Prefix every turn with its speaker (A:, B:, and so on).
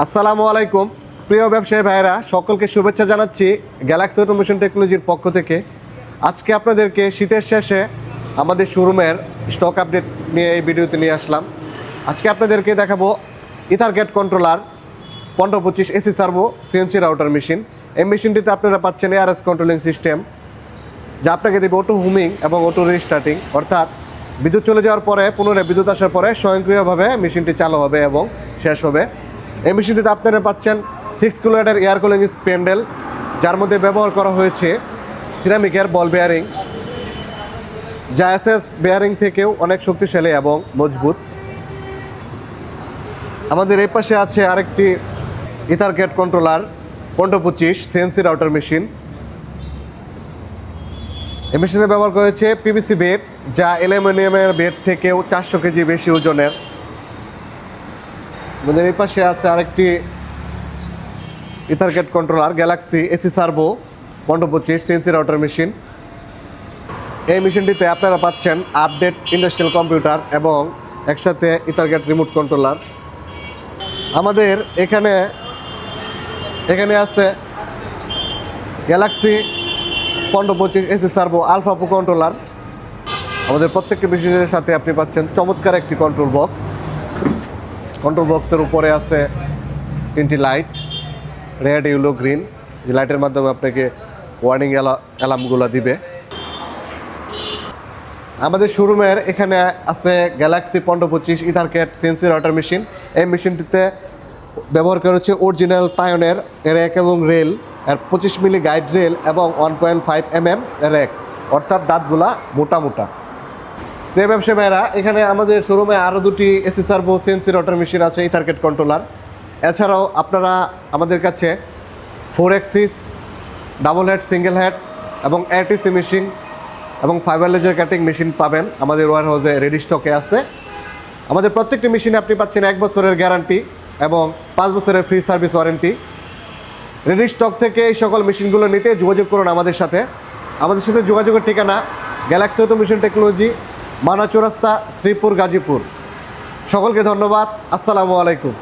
A: আসসালামু আলাইকুম প্রিয় ব্যবসায়ী ভাইরা, সকলকে শুভেচ্ছা জানাচ্ছি গ্যালাক্সি অটোমেশন টেকনোলজির পক্ষ থেকে। আজকে আপনাদেরকে শীতের শেষে আমাদের শোরুমের স্টক আপডেট নিয়ে এই ভিডিওতে নিয়ে আসলাম। আজকে আপনাদেরকে দেখাবো EtherGate controller 1525 AC servo CNC router machine. এই মেশিনটিতে আপনারা পাচ্ছেন এআরএস কন্ট্রোলিং সিস্টেম, যা আপনাকে দেবে অটো হুমিং এবং অটো রিস্টার্টিং, অর্থাৎ বিদ্যুৎ চলে যাওয়ার পরে পুনরায় বিদ্যুৎ আসার পরে স্বয়ংক্রিয়ভাবে মেশিনটি চালু হবে এবং শেষ হবে। এই মেশিনটিতে আপনারা পাচ্ছেন 6 কিলোওয়াটের এয়ার কুলিং স্প্যান্ডেল, যার মধ্যে ব্যবহার করা হয়েছে সিরামিকের বল বেয়ারিং, যা এসএস বেয়ারিং থেকেও অনেক শক্তিশালী এবং মজবুত। আমাদের এই পাশে আছে আরেকটি EtherGate controller 1525 CNC router machine. এই মেশিনে ব্যবহার করেছে পিভিসি বেড, যা অ্যালুমিনিয়ামের বেড থেকেও 400 কেজি বেশি ওজনের। আমাদের এই পাশে আছে আরেকটি EtherGate controller Galaxy AC servo 1525 CNC router machine. এই মেশিনটিতে আপনারা পাচ্ছেন আপডেট ইন্ডাস্ট্রিয়াল কম্পিউটার এবং একসাথে ইথারগেট রিমোট কন্ট্রোলার। আমাদের এখানে আছে galaxy 1525 AC servo alpha pro controller. আমাদের প্রত্যেকটি মেশিনের সাথে আপনি পাচ্ছেন চমৎকার একটি কন্ট্রোল বক্স। কন্ট্রোল বক্সের উপরে আছে 3টি লাইট, রেড, ইয়েলো, গ্রিন। যে লাইটের মাধ্যমে আপনাকে ওয়ার্নিং অ্যালার্মগুলো দিবে। আমাদের শোরুমের এখানে আছে গ্যালাক্সি 1525 ইথারগেট সিএনসি রাউটার মেশিন। এই মেশিনটিতে ব্যবহার করা হচ্ছে অরিজিনাল তায়নের র্যাক এবং রেল, আর 25 মিলি গাইড রেল এবং 1.5 mm র্যাক, অর্থাৎ দাঁতগুলা মোটা মোটা। প্রিয় ব্যবসায়ী ভাইরা, এখানে আমাদের শোরুমে আরও 2টি AC servo CNC router machine আছে, ইথারগেট কন্ট্রোলার। এছাড়াও আপনারা আমাদের কাছে 4 Axis, double head, single head এবং এটিসি মেশিন এবং ফাইবার লেজার কাটিং মেশিন পাবেন। আমাদের ওয়ার হাউসে রেডি স্টকে আছে। আমাদের প্রত্যেকটি মেশিনে আপনি পাচ্ছেন 1 বছরের গ্যারান্টি এবং 5 বছরের free service warranty. Ready stock থেকে এই সকল মেশিনগুলো নিতে যোগাযোগ করুন আমাদের সাথে। আমাদের সাথে যোগাযোগের ঠিকানা গ্যালাক্সি অটোমেশন টেকনোলজি, মানা চৌরাস্তা, শ্রীপুর, গাজীপুর। সকলকে ধন্যবাদ। আসসালামু আলাইকুম।